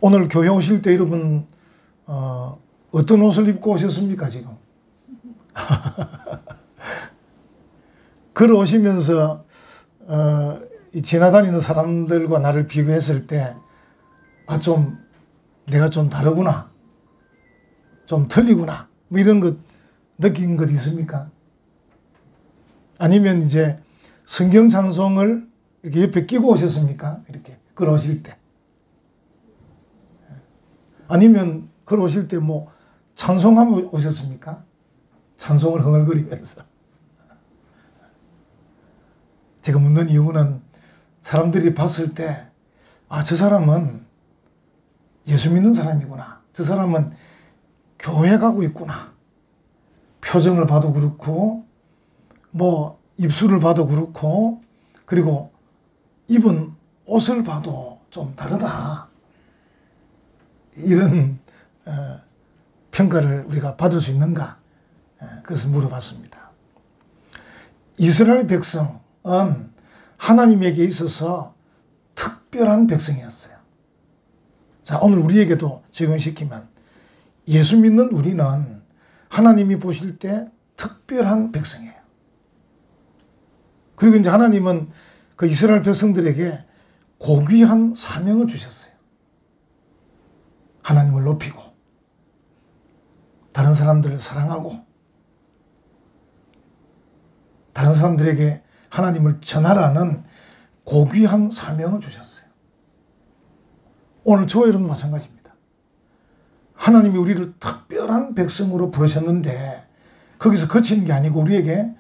오늘 교회 오실 때 여러분 어떤 옷을 입고 오셨습니까 지금? 걸어오시면서 지나다니는 사람들과 나를 비교했을 때 내가 좀 다르구나, 좀 틀리구나, 뭐 이런 것 느낀 것 있습니까? 아니면 이제 성경 찬송을 이렇게 옆에 끼고 오셨습니까? 이렇게 걸어오실 때. 아니면 걸어오실 때 뭐 찬송하며 오셨습니까? 찬송을 흥얼거리면서. 제가 묻는 이유는 사람들이 봤을 때 저 사람은 예수 믿는 사람이구나, 저 사람은 교회 가고 있구나, 표정을 봐도 그렇고 뭐 입술을 봐도 그렇고 그리고 입은 옷을 봐도 좀 다르다, 이런 평가를 우리가 받을 수 있는가, 그것을 물어봤습니다. 이스라엘 백성은 하나님에게 있어서 특별한 백성이었어요. 자, 오늘 우리에게도 적용시키면 예수 믿는 우리는 하나님이 보실 때 특별한 백성이에요. 그리고 이제 하나님은 그 이스라엘 백성들에게 고귀한 사명을 주셨어요. 하나님을 높이고 다른 사람들을 사랑하고 다른 사람들에게 하나님을 전하라는 고귀한 사명을 주셨어요. 오늘 저와 여러분 마찬가지입니다. 하나님이 우리를 특별한 백성으로 부르셨는데 거기서 그치는 게 아니고 우리에게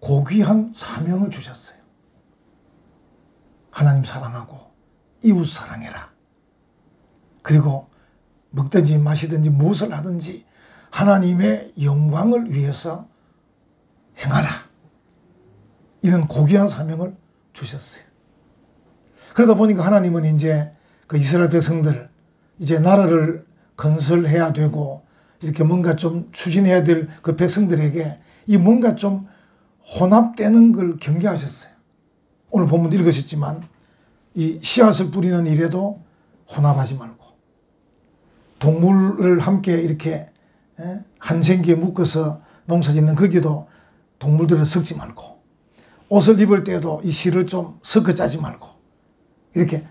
고귀한 사명을 주셨어요. 하나님 사랑하고 이웃 사랑해라. 그리고 먹든지 마시든지 무엇을 하든지 하나님의 영광을 위해서 행하라. 이런 고귀한 사명을 주셨어요. 그러다 보니까 하나님은 이제 그 이스라엘 백성들 이제 나라를 건설해야 되고 이렇게 뭔가 좀 추진해야 될 그 백성들에게 이 뭔가 좀 혼합되는 걸 경계하셨어요. 오늘 본문도 읽으셨지만 이 씨앗을 뿌리는 일에도 혼합하지 말고 동물을 함께 이렇게 한 생기에 묶어서 농사 짓는 거기도 동물들을 섞지 말고 옷을 입을 때에도 이 실을 좀 섞어 짜지 말고 이렇게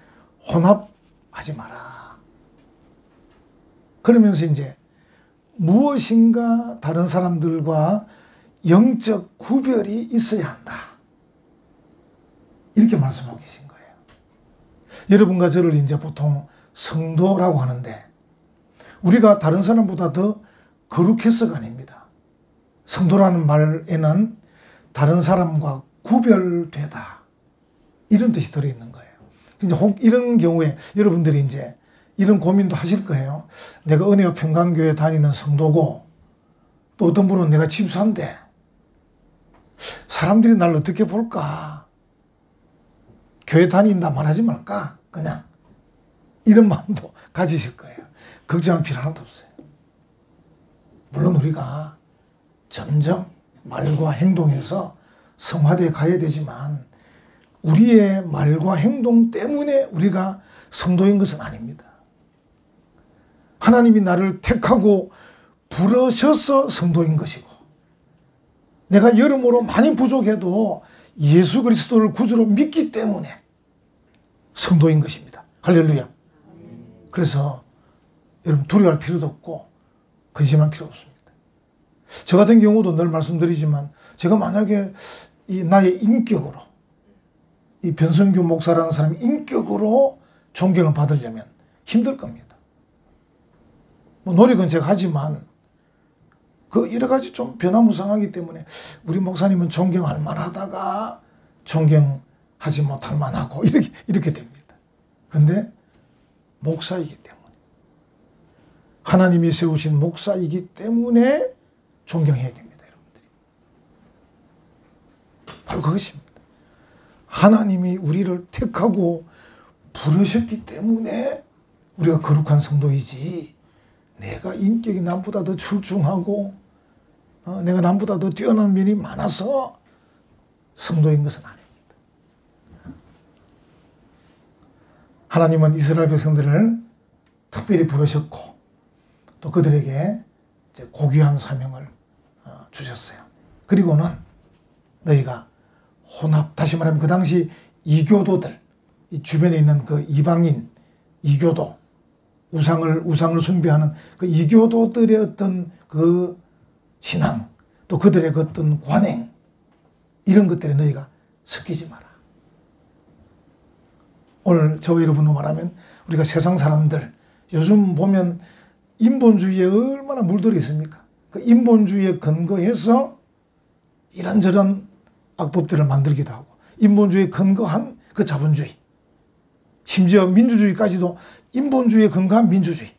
혼합하지 마라. 그러면서 이제 무엇인가 다른 사람들과 영적 구별이 있어야 한다. 이렇게 말씀하고 계신 거예요. 여러분과 저를 이제 보통 성도라고 하는데 우리가 다른 사람보다 더 거룩해서가 아닙니다. 성도라는 말에는 다른 사람과 구별되다, 이런 뜻이 들어있는 거예요. 이제 혹 이런 경우에 여러분들이 이제 이런 고민도 하실 거예요. 내가 은혜와 평강교회 다니는 성도고 또 어떤 분은 내가 집사인데 사람들이 날 어떻게 볼까? 교회 다닌다 말하지 말까? 그냥 이런 마음도 가지실 거예요. 걱정할 필요 하나도 없어요. 물론 우리가 점점 말과 행동에서 성화되어 가야 되지만 우리의 말과 행동 때문에 우리가 성도인 것은 아닙니다. 하나님이 나를 택하고 부르셔서 성도인 것이고 내가 여러모로 많이 부족해도 예수 그리스도를 구주로 믿기 때문에 성도인 것입니다. 할렐루야. 그래서 여러분 두려워할 필요도 없고 근심할 필요 없습니다. 저 같은 경우도 늘 말씀드리지만 제가 만약에 이 나의 인격으로 이 변성규 목사라는 사람이 인격으로 존경을 받으려면 힘들 겁니다. 뭐 노력은 제가 하지만 그 여러 가지 좀 변화무쌍하기 때문에 우리 목사님은 존경할 만하다가 존경하지 못할 만하고 이렇게 됩니다. 그런데 목사이기 때문에 하나님이 세우신 목사이기 때문에 존경해야 됩니다. 여러분들이. 바로 그것입니다. 하나님이 우리를 택하고 부르셨기 때문에 우리가 거룩한 성도이지 내가 인격이 남보다 더 출중하고 내가 남보다 더 뛰어난 면이 많아서 성도인 것은 아닙니다. 하나님은 이스라엘 백성들을 특별히 부르셨고 또 그들에게 이제 고귀한 사명을 주셨어요. 그리고는 너희가 혼합, 다시 말하면 그 당시 이교도들, 이 주변에 있는 그 이방인 이교도, 우상을 숭배하는 그 이교도들의 어떤 그 신앙, 또 그들의 그 어떤 관행, 이런 것들에 너희가 섞이지 마라. 오늘 저와 여러분으로 말하면 우리가 세상 사람들, 요즘 보면 인본주의에 얼마나 물들어 있습니까? 그 인본주의에 근거해서 이런저런 악법들을 만들기도 하고, 인본주의에 근거한 그 자본주의, 심지어 민주주의까지도 인본주의에 근거한 민주주의,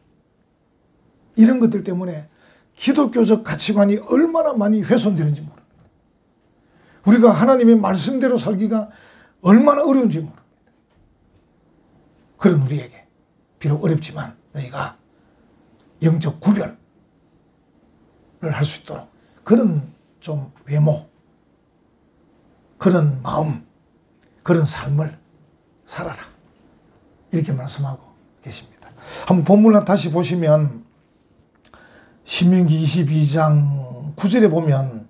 이런 것들 때문에 기독교적 가치관이 얼마나 많이 훼손되는지 모릅니다. 우리가 하나님의 말씀대로 살기가 얼마나 어려운지 모릅니다. 그런 우리에게 비록 어렵지만 너희가 영적 구별을 할 수 있도록 그런 좀 외모, 그런 마음, 그런 삶을 살아라, 이렇게 말씀하고 계십니다. 한번 본문을 다시 보시면 신명기 22장 9절에 보면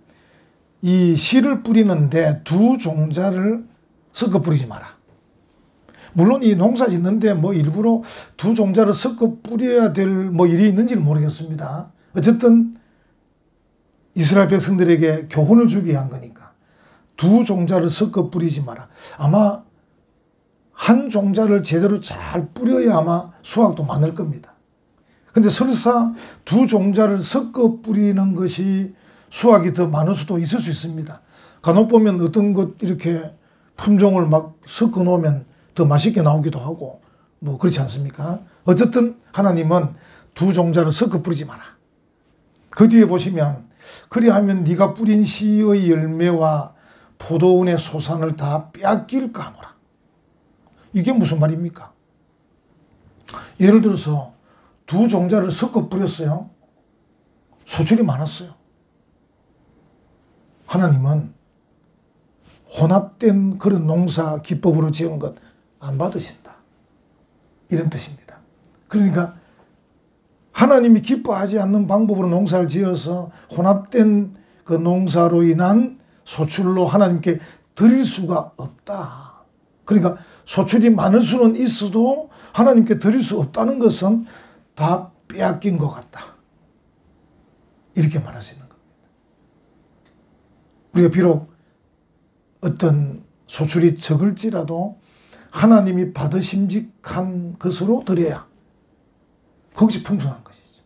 이 씨를 뿌리는데 두 종자를 섞어 뿌리지 마라. 물론 이 농사 짓는데 뭐 일부러 두 종자를 섞어 뿌려야 될 뭐 일이 있는지는 모르겠습니다. 어쨌든 이스라엘 백성들에게 교훈을 주기 위한 거니까 두 종자를 섞어 뿌리지 마라. 아마 한 종자를 제대로 잘 뿌려야 아마 수확도 많을 겁니다. 근데 설사 두 종자를 섞어 뿌리는 것이 수확이 더 많을 수도 있을 수 있습니다. 간혹 보면 어떤 것 이렇게 품종을 막 섞어 놓으면 더 맛있게 나오기도 하고 뭐 그렇지 않습니까? 어쨌든 하나님은 두 종자를 섞어 뿌리지 마라. 그 뒤에 보시면 그리하면 네가 뿌린 씨의 열매와 포도원의 소산을 다 빼앗길까 하노라. 이게 무슨 말입니까? 예를 들어서 두 종자를 섞어 뿌렸어요. 소출이 많았어요. 하나님은 혼합된 그런 농사 기법으로 지은 것 안 받으신다, 이런 뜻입니다. 그러니까 하나님이 기뻐하지 않는 방법으로 농사를 지어서 혼합된 그 농사로 인한 소출로 하나님께 드릴 수가 없다. 그러니까 소출이 많을 수는 있어도 하나님께 드릴 수 없다는 것은 다 빼앗긴 것 같다, 이렇게 말할 수 있는 겁니다. 우리가 비록 어떤 소출이 적을지라도 하나님이 받으심직한 것으로 드려야 그것이 풍성한 것이죠.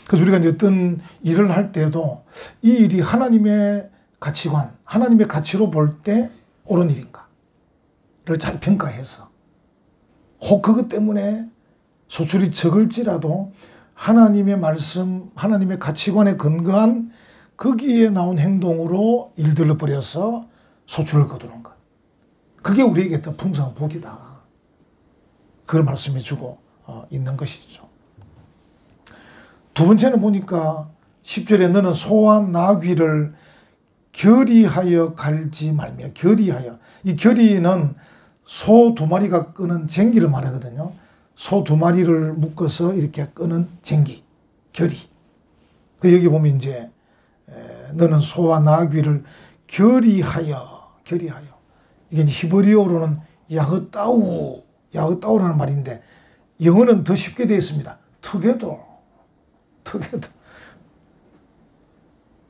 그래서 우리가 이제 어떤 일을 할 때도 이 일이 하나님의 가치관, 하나님의 가치로 볼 때 옳은 일인가를 잘 평가해서 혹 그것 때문에 소출이 적을지라도 하나님의 말씀, 하나님의 가치관에 근거한 거기에 나온 행동으로 일들을 벌여서 소출을 거두는 것. 그게 우리에게 더 풍성한 복이다. 그걸 말씀해 주고 있는 것이죠. 두 번째는 보니까 10절에 너는 소와 나귀를 결의하여 갈지 말며. 결의하여. 이 결의는 소 두 마리가 끄는 쟁기를 말하거든요. 소 두 마리를 묶어서 이렇게 끄는 쟁기. 결의. 여기 보면 이제 너는 소와 나귀를 결의하여. 이게 이제 히브리어로는 야흐따우라는 말인데 영어는 더 쉽게 되어 있습니다. together.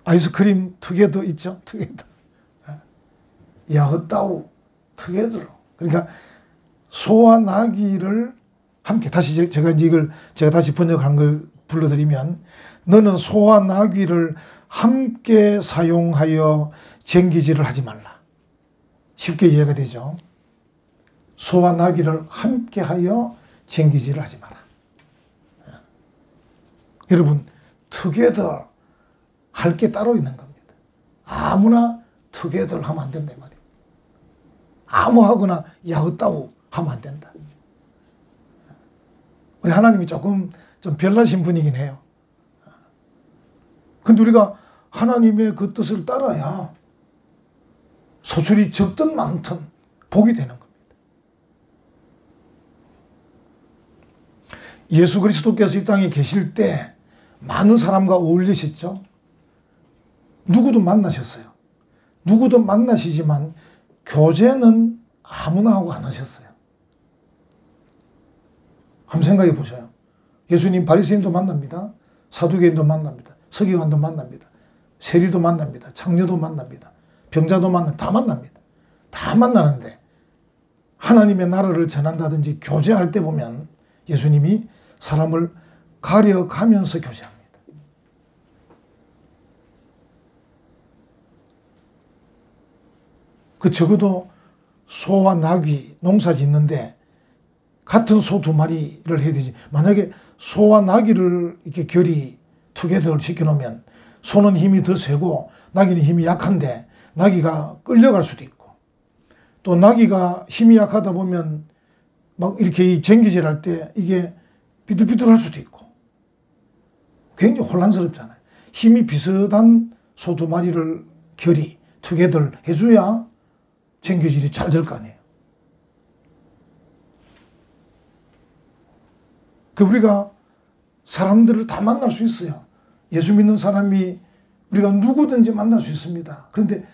아이스크림 together 있죠? together. 야흐따우 together. 그러니까 소와 나귀를 함께, 다시 제가 이제 이걸 제가 다시 번역한 걸 불러드리면 너는 소와 나귀를 함께 사용하여 쟁기질을 하지 말라. 쉽게 이해가 되죠. 소와 나귀를 함께하여 쟁기질을 하지 마라. 여러분, together 할 게 따로 있는 겁니다. 아무나 together 하면 안 된다 말이에요. 아무 하거나 야흐따우 하면 안 된다. 우리 하나님이 조금 좀 별나신 분이긴 해요. 근데 우리가 하나님의 그 뜻을 따라야 소출이 적든 많든 복이 되는 겁니다. 예수 그리스도께서 이 땅에 계실 때 많은 사람과 어울리셨죠. 누구도 만나셨어요. 누구도 만나시지만 교제는 아무나 하고 안 하셨어요. 한번 생각해 보셔요. 예수님 바리새인도 만납니다. 사두개인도 만납니다. 서기관도 만납니다. 세리도 만납니다. 창녀도 만납니다. 병자도 만납니다. 다 만납니다. 다 만나는데 하나님의 나라를 전한다든지 교제할 때 보면 예수님이 사람을 가려가면서 교제합니다. 그 적어도 소와 나귀 농사 짓는데 같은 소 두 마리를 해야 되지. 만약에 소와 나귀를 이렇게 결이 투게더를 시켜놓으면 소는 힘이 더 세고 나귀는 힘이 약한데 나귀가 끌려갈 수도 있고, 또 나귀가 힘이 약하다 보면 막 이렇게 쟁기질 할 때 이게 비뚤비뚤할 수도 있고 굉장히 혼란스럽잖아요. 힘이 비슷한 소 두 마리를 결이 투게더를 해줘야 쟁기질이 잘 될 거 아니에요. 그 우리가 사람들을 다 만날 수 있어요. 예수 믿는 사람이 우리가 누구든지 만날 수 있습니다. 그런데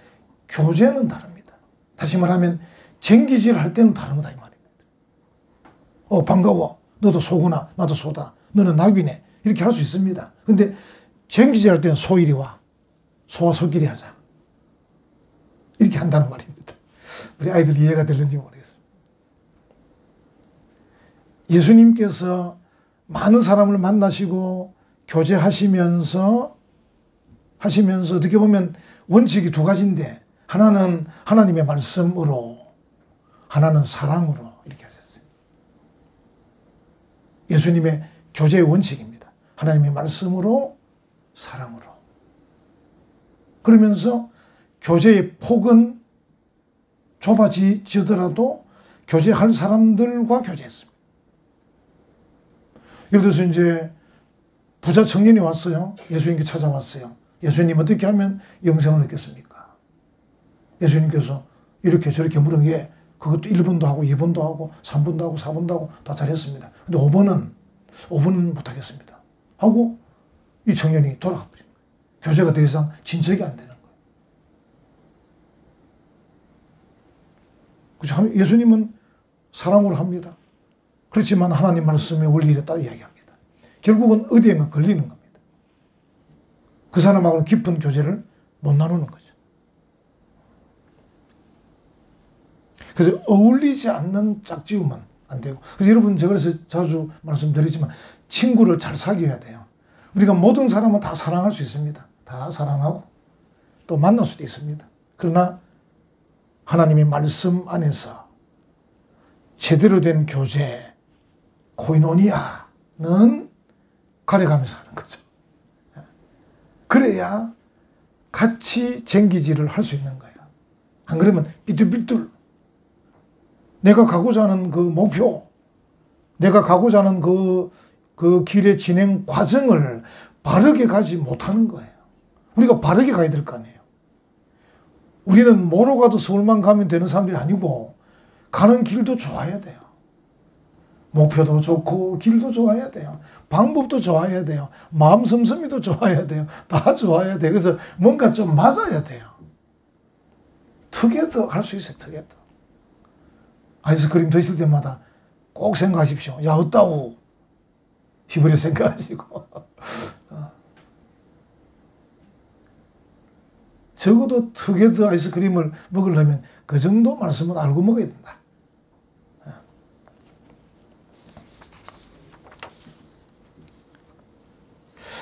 교제는 다릅니다. 다시 말하면 쟁기질 할 때는 다른 거다 이 말입니다. 반가워. 너도 소구나. 나도 소다. 너는 나귀네. 이렇게 할 수 있습니다. 근데 쟁기질 할 때는 소 이리 와. 소와 소끼리 하자. 이렇게 한다는 말입니다. 우리 아이들 이해가 되는지 모르겠습니다. 예수님께서 많은 사람을 만나시고 교제하시면서 어떻게 보면 원칙이 두 가지인데, 하나는 하나님의 말씀으로, 하나는 사랑으로 이렇게 하셨어요. 예수님의 교제의 원칙입니다. 하나님의 말씀으로, 사랑으로. 그러면서 교제의 폭은 좁아지더라도 교제할 사람들과 교제했습니다. 예를 들어서 이제 부자 청년이 왔어요. 예수님께 찾아왔어요. 예수님 어떻게 하면 영생을 얻겠습니까? 예수님께서 이렇게 저렇게 물은 게 그것도 1번도 하고 2번도 하고 3번도 하고 4번도 하고 다 잘했습니다. 근데 5번은 못하겠습니다. 하고 이 청년이 돌아가 버린 거예요. 교제가 더 이상 진척이 안 되는 거예요. 그렇죠? 예수님은 사랑으로 합니다. 그렇지만 하나님 말씀의 원리에 따라 이야기합니다. 결국은 어디에만 걸리는 겁니다. 그 사람하고는 깊은 교제를 못 나누는 거죠. 그래서 어울리지 않는 짝지우면 안 되고, 그래서 여러분 제가 그래서 자주 말씀드리지만 친구를 잘 사귀어야 돼요. 우리가 모든 사람은 다 사랑할 수 있습니다. 다 사랑하고 또 만날 수도 있습니다. 그러나 하나님의 말씀 안에서 제대로 된 교제, 코이노니아는 가려가면서 하는 거죠. 그래야 같이 쟁기질을 할 수 있는 거예요. 안 그러면 삐뚤삐뚤. 내가 가고자 하는 그 목표, 내가 가고자 하는 그 길의 진행 과정을 바르게 가지 못하는 거예요. 우리가 바르게 가야 될 거 아니에요. 우리는 뭐로 가도 서울만 가면 되는 사람들이 아니고 가는 길도 좋아야 돼요. 목표도 좋고 길도 좋아야 돼요. 방법도 좋아야 돼요. 마음 씀씀이도 좋아야 돼요. 다 좋아야 돼요. 그래서 뭔가 좀 맞아야 돼요. 투게더 할 수 있어요. 투게더. 아이스크림 드실 때마다 꼭 생각하십시오. 야, 어따우. 히브리어 생각하시고. 적어도 투게더 아이스크림을 먹으려면 그 정도 말씀은 알고 먹어야 된다.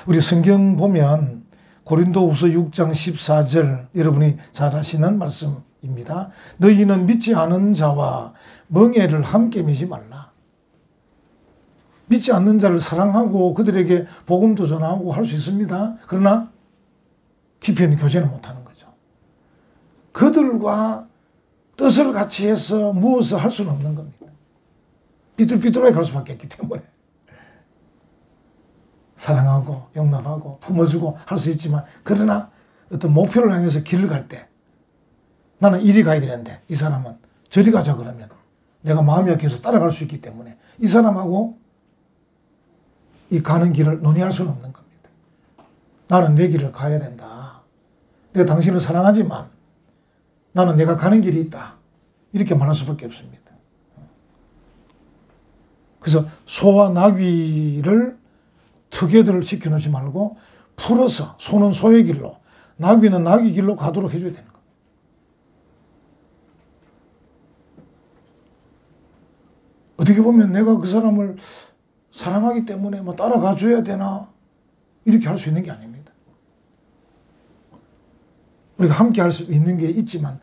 우리 성경 보면 고린도후서 6장 14절, 여러분이 잘 아시는 말씀입니다. 너희는 믿지 않은 자와 멍에를 함께 매지 말라. 믿지 않는 자를 사랑하고 그들에게 복음도 전하고 할 수 있습니다. 그러나 깊이 있는 교제는 못하는 거죠. 그들과 뜻을 같이 해서 무엇을 할 수는 없는 겁니다. 삐뚤삐뚤하게 갈 수밖에 없기 때문에. 사랑하고 용납하고 품어주고 할 수 있지만, 그러나 어떤 목표를 향해서 길을 갈 때 나는 이리 가야 되는데 이 사람은 저리 가자 그러면 내가 마음이 약해서 따라갈 수 있기 때문에 이 사람하고 이 가는 길을 논의할 수는 없는 겁니다. 나는 내 길을 가야 된다. 내가 당신을 사랑하지만 나는 내가 가는 길이 있다. 이렇게 말할 수밖에 없습니다. 그래서 소와 나귀를 투게더를 시켜놓지 말고 풀어서 소는 소의 길로 나귀는 나귀 길로 가도록 해줘야 되는 겁니다. 어떻게 보면 내가 그 사람을 사랑하기 때문에 뭐 따라가 줘야 되나 이렇게 할 수 있는 게 아닙니다. 우리가 함께 할 수 있는 게 있지만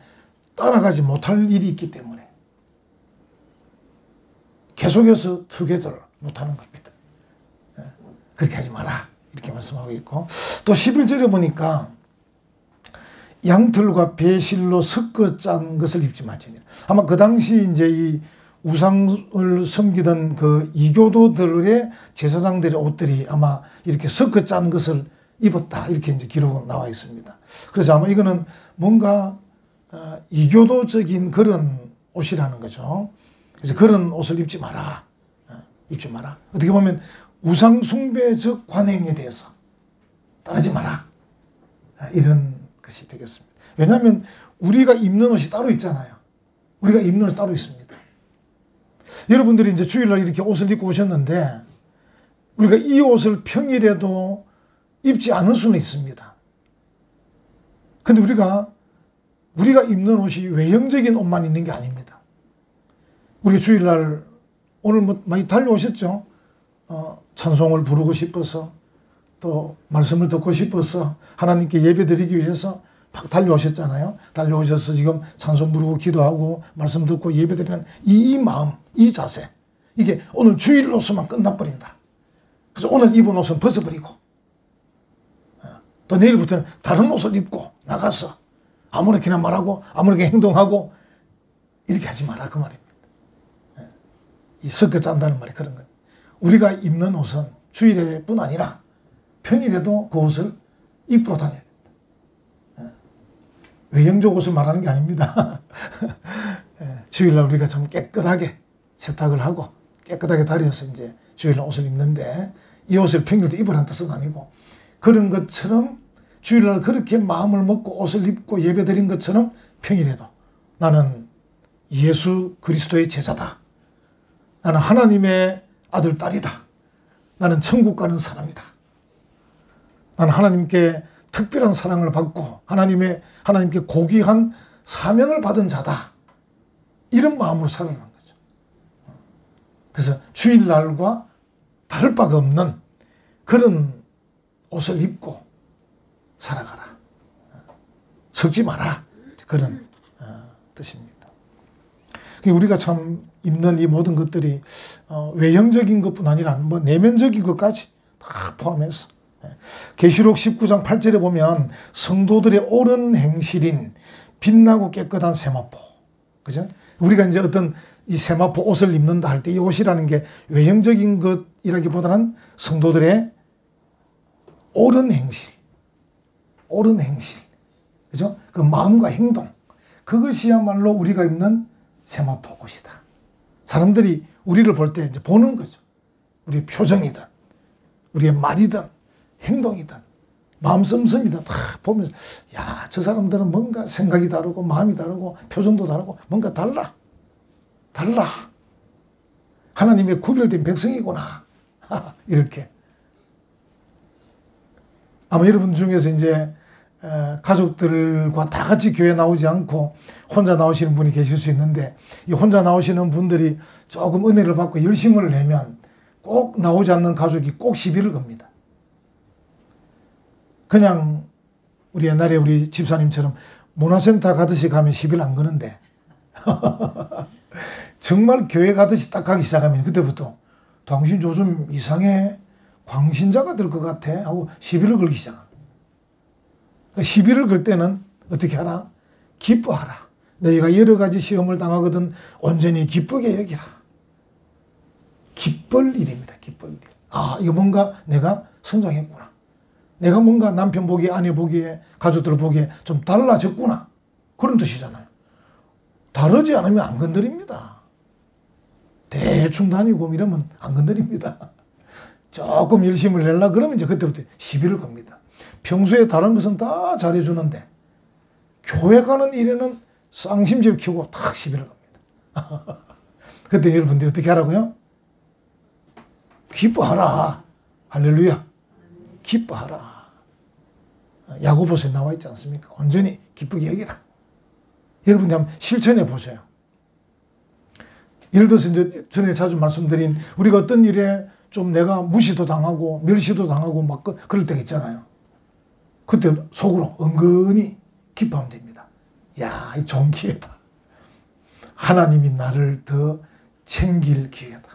따라가지 못할 일이 있기 때문에 계속해서 투게더를 못하는 겁니다. 그렇게 하지 마라 이렇게 말씀하고 있고, 또 11절에 보니까 양털과 배실로 섞어 짠 것을 입지 말지니. 아마 그 당시 이제 이 우상을 섬기던 그 이교도들의 제사장들의 옷들이 아마 이렇게 섞어 짠 것을 입었다 이렇게 이제 기록은 나와 있습니다. 그래서 아마 이거는 뭔가 이교도적인 그런 옷이라는 거죠. 그래서 그런 옷을 입지 마라. 입지 마라. 어떻게 보면 우상 숭배적 관행에 대해서 따르지 마라. 이런 것이 되겠습니다. 왜냐하면 우리가 입는 옷이 따로 있잖아요. 우리가 입는 옷이 따로 있습니다. 여러분들이 이제 주일날 이렇게 옷을 입고 오셨는데 우리가 이 옷을 평일에도 입지 않을 수는 있습니다. 근데 우리가 입는 옷이 외형적인 옷만 있는 게 아닙니다. 우리 주일날 오늘 뭐 많이 달려오셨죠? 찬송을 부르고 싶어서 또 말씀을 듣고 싶어서 하나님께 예배드리기 위해서 막 달려오셨잖아요. 달려오셔서 지금 찬송 부르고 기도하고 말씀 듣고 예배드리는 이 마음, 이 자세, 이게 오늘 주일로서만 끝나버린다. 그래서 오늘 입은 옷은 벗어버리고 또 내일부터는 다른 옷을 입고 나가서 아무렇게나 말하고 아무렇게 행동하고 이렇게 하지 마라 그 말입니다. 이 섞어 짠다는 말이 그런 거예요. 우리가 입는 옷은 주일에뿐 아니라 평일에도 그 옷을 입고 다녀야 된다. 외형적 옷을 말하는 게 아닙니다. 주일날 우리가 좀 깨끗하게 세탁을 하고 깨끗하게 다려서 이제 주일날 옷을 입는데 이 옷을 평일도 입으라는 뜻은 아니고, 그런 것처럼 주일날 그렇게 마음을 먹고 옷을 입고 예배드린 것처럼 평일에도 나는 예수 그리스도의 제자다. 나는 하나님의 아들, 딸이다. 나는 천국 가는 사람이다. 나는 하나님께 특별한 사랑을 받고 하나님께 고귀한 사명을 받은 자다. 이런 마음으로 살아가는 거죠. 그래서 주일날과 다를 바가 없는 그런 옷을 입고 살아가라. 섞지 마라. 그런 뜻입니다. 우리가 참 입는 이 모든 것들이 외형적인 것뿐 아니라 뭐 내면적인 것까지 다 포함해서, 계시록 19장 8절에 보면 성도들의 옳은 행실인 빛나고 깨끗한 세마포, 그죠? 우리가 이제 어떤 이 세마포 옷을 입는다 할 때 이 옷이라는 게 외형적인 것이라기보다는 성도들의 옳은 행실, 그죠? 그 마음과 행동, 그것이야말로 우리가 입는 세마포 옷이다. 사람들이 우리를 볼 때 이제 보는 거죠. 우리의 표정이든, 우리의 말이든, 행동이든, 마음 씀씀이든 다 보면서, 야, 저 사람들은 뭔가 생각이 다르고, 마음이 다르고, 표정도 다르고, 뭔가 달라. 하나님의 구별된 백성이구나. 이렇게. 아마 여러분 중에서 이제 가족들과 다 같이 교회 나오지 않고 혼자 나오시는 분이 계실 수 있는데, 이 혼자 나오시는 분들이 조금 은혜를 받고 열심을 내면 꼭 나오지 않는 가족이 꼭 시비를 겁니다. 그냥 우리 옛날에 우리 집사님처럼 문화센터 가듯이 가면 시비를 안 거는데 정말 교회 가듯이 딱 가기 시작하면 그때부터 당신 요즘 이상해, 광신자가 될 것 같아 하고 시비를 걸기 시작합니다. 시비를 걸 때는 어떻게 하라? 기뻐하라. 너희가 여러 가지 시험을 당하거든 온전히 기쁘게 여기라. 기쁠 일입니다. 기쁠 일. 아, 이거 뭔가 내가 성장했구나. 내가 뭔가 남편 보기에, 아내 보기에, 가족들 보기에 좀 달라졌구나. 그런 뜻이잖아요. 다르지 않으면 안 건드립니다. 대충 다니고 이러면 안 건드립니다. 조금 열심을 내려 그러면 이제 그때부터 시비를 겁니다. 평소에 다른 것은 다 잘해주는데 교회 가는 일에는 쌍심지를 키우고 탁 시비를 겁니다. 그때 여러분들이 어떻게 하라고요? 기뻐하라. 할렐루야. 기뻐하라. 야고보서에 나와 있지 않습니까? 온전히 기쁘게 여기라. 여러분들 한번 실천해 보세요. 예를 들어서 이제 전에 자주 말씀드린 우리가 어떤 일에 좀 내가 무시도 당하고 멸시도 당하고 막 그럴 때가 있잖아요. 그때 속으로 은근히 기뻐하면 됩니다. 야, 이 좋은 기회다. 하나님이 나를 더 챙길 기회다.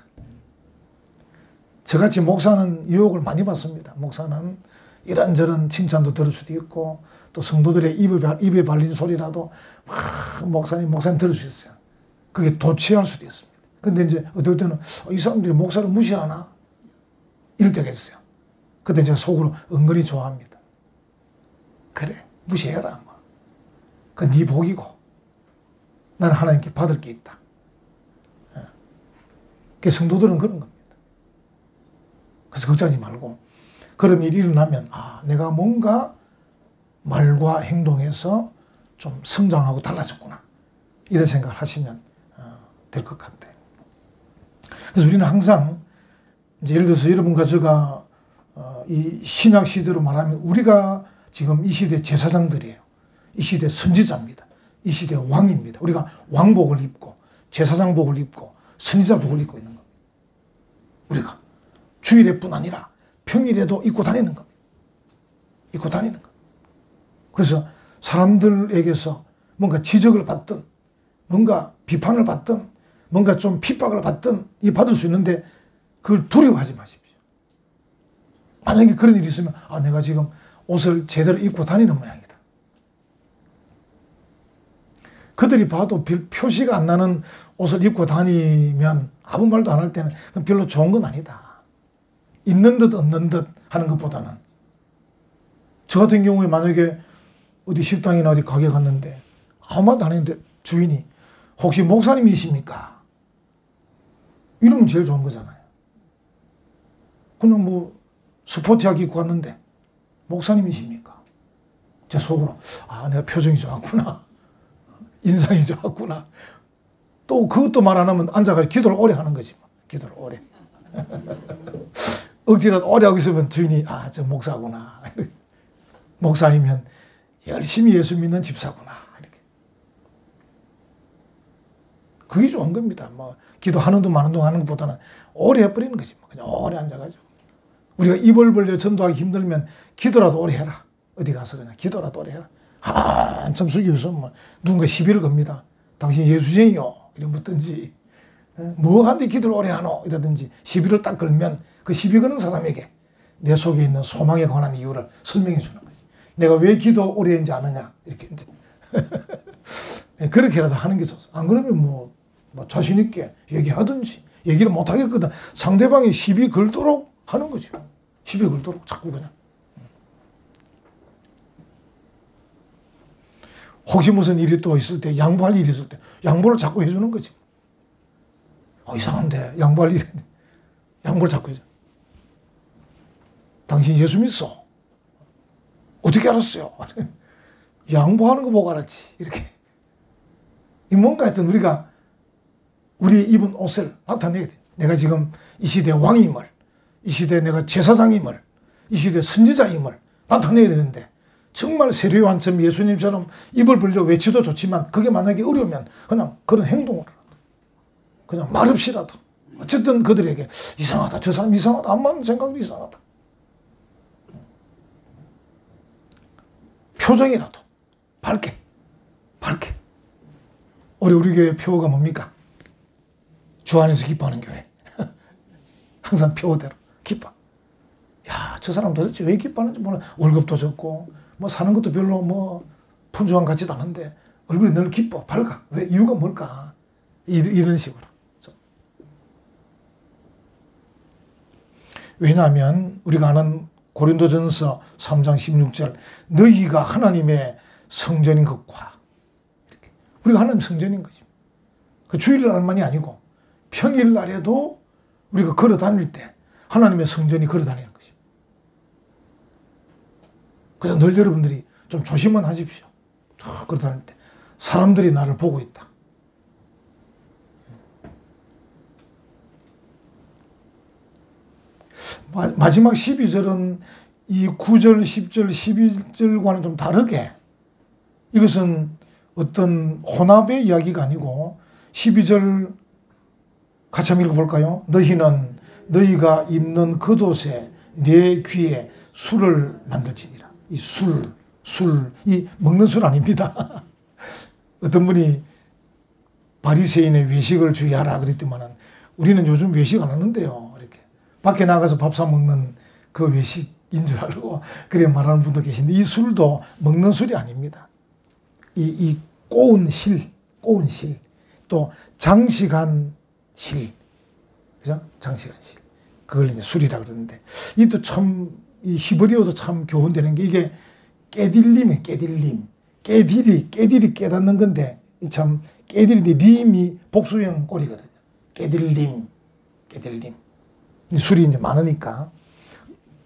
저같이 목사는 유혹을 많이 받습니다. 목사는 이런저런 칭찬도 들을 수도 있고 또 성도들의 입에 발린 소리라도 막 목사님 들을 수 있어요. 그게 도취할 수도 있습니다. 근데 이제 어떨 때는 이 사람들이 목사를 무시하나? 이럴 때가 있어요. 그때 제가 속으로 은근히 좋아합니다. 그래, 무시해라. 그건 네 복이고 나는 하나님께 받을 게 있다. 그 성도들은 그런 겁니다. 그래서 걱정하지 말고 그런 일이 일어나면 내가 뭔가 말과 행동에서 좀 성장하고 달라졌구나. 이런 생각을 하시면 될 것 같아요. 그래서 우리는 항상 이제 예를 들어서 여러분과 제가 이 신약 시대로 말하면 우리가 지금 이 시대 제사장들이에요. 이 시대 선지자입니다. 이 시대 왕입니다. 우리가 왕복을 입고 제사장복을 입고 선지자복을 입고 있는 겁니다. 우리가 주일에뿐 아니라 평일에도 입고 다니는 겁니다. 입고 다니는 겁니다. 그래서 사람들에게서 뭔가 지적을 받든 뭔가 비판을 받든 뭔가 좀 핍박을 받든 받을 수 있는데 그걸 두려워하지 마십시오. 만약에 그런 일이 있으면 내가 지금 옷을 제대로 입고 다니는 모양이다. 그들이 봐도 표시가 안 나는 옷을 입고 다니면 아무 말도 안 할 때는 별로 좋은 건 아니다. 있는 듯 없는 듯 하는 것보다는 저 같은 경우에 만약에 어디 식당이나 어디 가게 갔는데 아무 말도 안 했는데 주인이 혹시 목사님이십니까? 이러면 제일 좋은 거잖아요. 그냥 뭐 스포티하게 입고 왔는데 목사님이십니까? 제 속으로 내가 표정이 좋았구나. 인상이 좋았구나. 또 그것도 말 안 하면 앉아가지고 기도를 오래 하는 거지. 기도를 오래. 억지라도 오래 하고 있으면 주인이 저 목사구나. 목사이면 열심히 예수 믿는 집사구나. 이렇게. 그게 좋은 겁니다. 뭐 기도하는 동 마는 동 하는 것보다는 오래 해버리는 거지. 그냥 오래 앉아가지고. 우리가 입을 벌려 전도하기 힘들면 기도라도 오래 해라. 어디 가서 그냥 기도라도 오래 해라. 한참 숙여서 누군가 시비를 겁니다. 당신 예수쟁이요. 이래 묻든지 뭐 한데 기도를 오래 하노? 이러든지 시비를 딱 걸면 그 시비 거는 사람에게 내 속에 있는 소망에 관한 이유를 설명해 주는 거지. 내가 왜 기도 오래 했는지 아느냐? 이렇게 이제 그렇게라도 하는 게 좋죠. 안 그러면 뭐 자신 있게 얘기하든지 얘기를 못 하겠거든. 상대방이 시비 걸도록 하는 거죠. 시비 걸도록 자꾸 그냥. 혹시 무슨 일이 또 있을 때 양보할 일이 있을 때 양보를 자꾸 해주는 거지. 이상한데 양보할 일이 양보를 자꾸 해줘. 당신 예수 믿어? 어떻게 알았어요? 양보하는 거 보고 알았지. 이렇게. 뭔가 하여튼 우리가 우리 입은 옷을 나타내야 돼. 내가 지금 이 시대의 왕임을, 이 시대에 내가 제사장임을, 이 시대의 선지자임을 나타내야 되는데 정말 세례요한처럼 예수님처럼 입을 벌려 외치도 좋지만 그게 만약에 어려우면 그냥 그런 행동을 그냥 말없이라도 어쨌든 그들에게 이상하다. 저 사람 이상하다. 안 맞는 생각도 이상하다. 표정이라도 밝게. 우리 교회 표어가 뭡니까? 주 안에서 기뻐하는 교회. 항상 표어대로 기뻐. 저 사람 도대체 왜 기뻐하는지 몰라. 월급도 적고 사는 것도 별로 풍족한 것 같지도 않은데 얼굴이 늘 기뻐, 밝아. 왜? 이유가 뭘까? 이런 식으로. 왜냐하면 우리가 아는 고린도전서 3장 16절 너희가 하나님의 성전인 것과 이렇게. 우리가 하나님 성전인 거지. 그 주일날만이 아니고 평일날에도 우리가 걸어 다닐 때 하나님의 성전이 걸어다니는 것입니다. 그래서 늘 여러분들이 좀 조심은 하십시오. 걸어다닐 때 사람들이 나를 보고 있다. 마지막 12절은 이 9절, 10절, 11절과는 좀 다르게 이것은 어떤 혼합의 이야기가 아니고 12절 같이 한번 읽어볼까요? 너희는 너희가 입는 겉옷에 내 귀에 술을 만들지니라. 이 이 먹는 술 아닙니다. 어떤 분이 바리새인의 외식을 주의하라 그랬더니만은 우리는 요즘 외식 안 하는데요. 이렇게 밖에 나가서 밥 사 먹는 그 외식인 줄 알고 그래 말하는 분도 계신데 이 술도 먹는 술이 아닙니다. 이 꼬운 실, 또 장식한 실, 그죠? 장식한 실. 그걸 이제 술이라 그러는데 이도 참 이 히브리어도 참 교훈되는 게 이게 깨딜림이에요. 깨딜이 깨닫는 건데 참 깨딜인데 림이 복수형 꼴이거든요. 깨딜림. 술이 이제 많으니까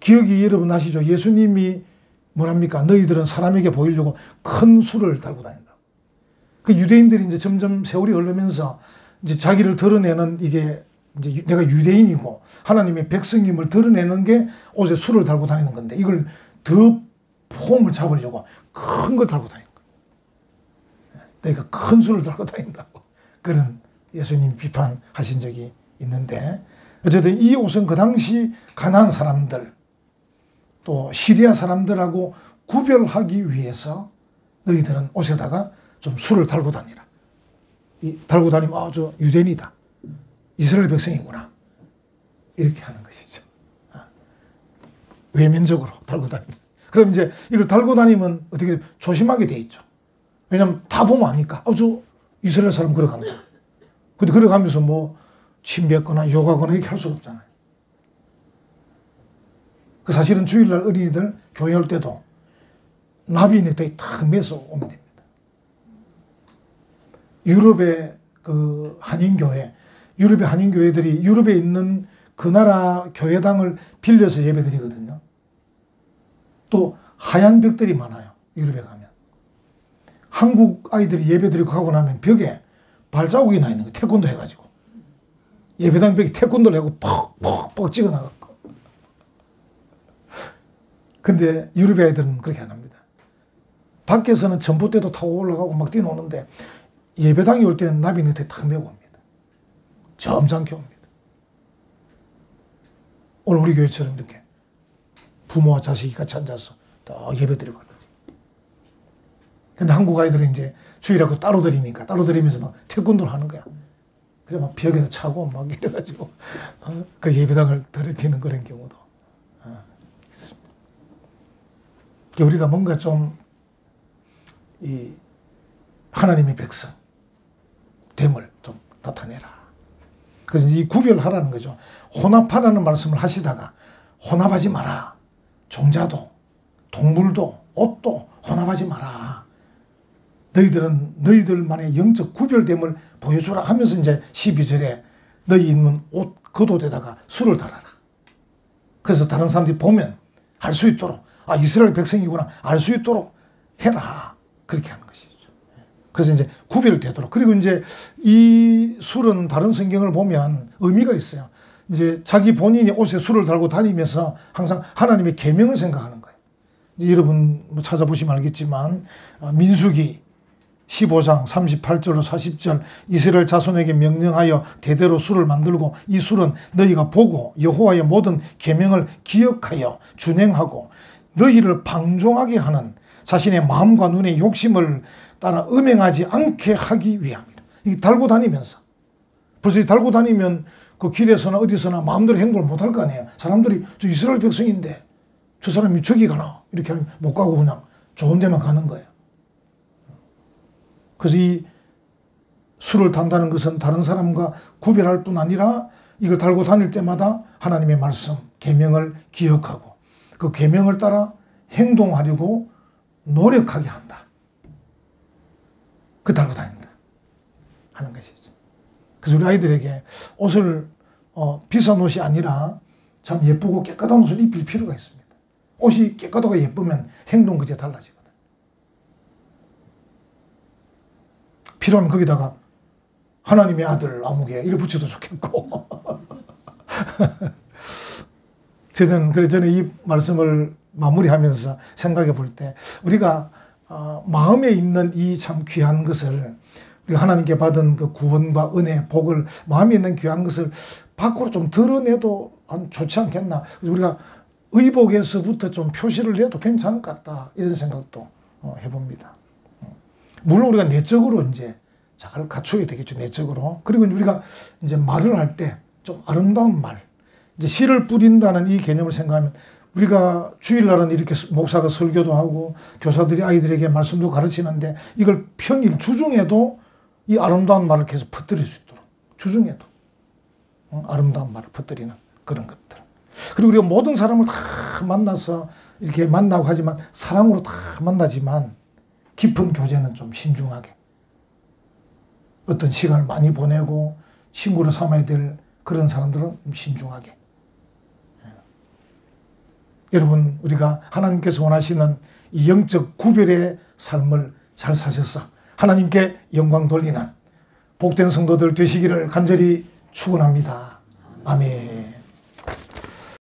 기억이 여러분 나시죠? 예수님이 뭐랍니까? 너희들은 사람에게 보이려고 큰 술을 달고 다닌다. 그 유대인들이 이제 점점 세월이 흐르면서 이제 자기를 드러내는 이게 이제 내가 유대인이고 하나님의 백성임을 드러내는 게 옷에 술을 달고 다니는 건데 이걸 더 폼을 잡으려고 큰 걸 달고 다니는 거예요. 내가 큰 술을 달고 다닌다고. 그런 예수님 비판하신 적이 있는데 어쨌든 이 옷은 그 당시 가나안 사람들 또 시리아 사람들하고 구별하기 위해서 너희들은 옷에다가 좀 술을 달고 다니라. 달고 다니면 저 유대인이다. 이스라엘 백성이구나. 이렇게 하는 것이죠. 외면적으로 달고 다니면서. 그럼 이제 이걸 달고 다니면 어떻게 조심하게 돼 있죠. 왜냐하면 다 보면 아니까. 저 이스라엘 사람 걸어가는 거야. 근데 걸어가면서 뭐 침뱉거나 욕하거나 이렇게 할 수가 없잖아요. 그 사실은 주일날 어린이들 교회 올 때도 나비 넥타이 탁 매서 오면 됩니다. 유럽의 그 유럽의 한인교회들이 유럽에 있는 그 나라 교회당을 빌려서 예배드리거든요. 또 하얀 벽들이 많아요. 유럽에 가면. 한국 아이들이 예배드리고 가고 나면 벽에 발자국이 나 있는 거예요. 태권도 해가지고. 예배당 벽에 태권도를 하고 퍽 찍어나갔고. 근데 유럽의 아이들은 그렇게 안 합니다. 밖에서는 전봇대도 타고 올라가고 막 뛰노는데 예배당이 올 때는 나비 넥타이 탁 메고 옵니다. 점잖게 옵니다. 오늘 우리 교회처럼 이렇게 부모와 자식이 같이 앉아서 딱 예배드리고 하는 거지. 근데 한국 아이들은 이제 주일하고 따로 드리니까 따로 드리면서 막 태권도를 하는 거야. 그래 막 벽에도 차고 막 이래가지고 그 예배당을 더럽히는 그런 경우도 있습니다. 우리가 뭔가 좀 이 하나님의 백성 됨을 좀 나타내라. 그래서 이 구별하라는 거죠. 혼합하라는 말씀을 하시다가 혼합하지 마라. 종자도 동물도 옷도 혼합하지 마라. 너희들은 너희들만의 영적 구별됨을 보여주라 하면서 이제 12절에 너희 입는 옷 겉옷에다가 술을 달아라. 그래서 다른 사람들이 보면 알 수 있도록 이스라엘 백성이구나 알 수 있도록 해라. 그렇게 하는 것이죠. 그래서 이제 구별되도록. 그리고 이제 이 술은 다른 성경을 보면 의미가 있어요. 이제 자기 본인이 옷에 술을 달고 다니면서 항상 하나님의 계명을 생각하는 거예요. 이제 여러분 뭐 찾아보시면 알겠지만 민수기 15장 38절로 40절 이스라엘 자손에게 명령하여 대대로 술을 만들고 이 술은 너희가 보고 여호와의 모든 계명을 기억하여 준행하고 너희를 방종하게 하는 자신의 마음과 눈의 욕심을 따라 음행하지 않게 하기 위함이다. 이게 달고 다니면서 벌써 달고 다니면 그 길에서나 어디서나 마음대로 행동을 못할 거 아니에요. 사람들이 저 이스라엘 백성인데 저 사람이 저기 가나 이렇게 하면 못 가고 그냥 좋은 데만 가는 거예요. 그래서 이 술을 단다는 것은 다른 사람과 구별할 뿐 아니라 이걸 달고 다닐 때마다 하나님의 말씀, 계명을 기억하고 그 계명을 따라 행동하려고 노력하게 한다. 그 달고 다닌다 하는 것이죠. 그래서 우리 아이들에게 옷을 비싼 옷이 아니라 참 예쁘고 깨끗한 옷을 입힐 필요가 있습니다. 옷이 깨끗하고 예쁘면 행동 그제 달라지거든. 필요하면 거기다가 하나님의 아들 아무개 이를 붙여도 좋겠고. 저는 이 말씀을 마무리하면서 생각해 볼 때 우리가 마음에 있는 이 참 귀한 것을 우리가 하나님께 받은 그 구원과 은혜, 복을 마음에 있는 귀한 것을 밖으로 좀 드러내도 좋지 않겠나. 우리가 의복에서부터 좀 표시를 해도 괜찮을 것 같다. 이런 생각도 해봅니다. 물론 우리가 내적으로 이제 잘 갖추어야 되겠죠. 내적으로. 그리고 우리가 이제 말을 할 때 좀 아름다운 말. 이제 씨를 뿌린다는 이 개념을 생각하면 우리가 주일날은 이렇게 목사가 설교도 하고 교사들이 아이들에게 말씀도 가르치는데 이걸 평일 주중에도 이 아름다운 말을 계속 퍼뜨릴 수 있도록 주중에도 아름다운 말을 퍼뜨리는 그런 것들. 그리고 우리가 모든 사람을 다 만나서 이렇게 만나고 하지만 사랑으로 다 만나지만 깊은 교제는 좀 신중하게 어떤 시간을 많이 보내고 친구로 삼아야 될 그런 사람들은 좀 신중하게. 여러분 우리가 하나님께서 원하시는 이 영적 구별의 삶을 잘 사셔서 하나님께 영광 돌리는 복된 성도들 되시기를 간절히 축원합니다. 아멘.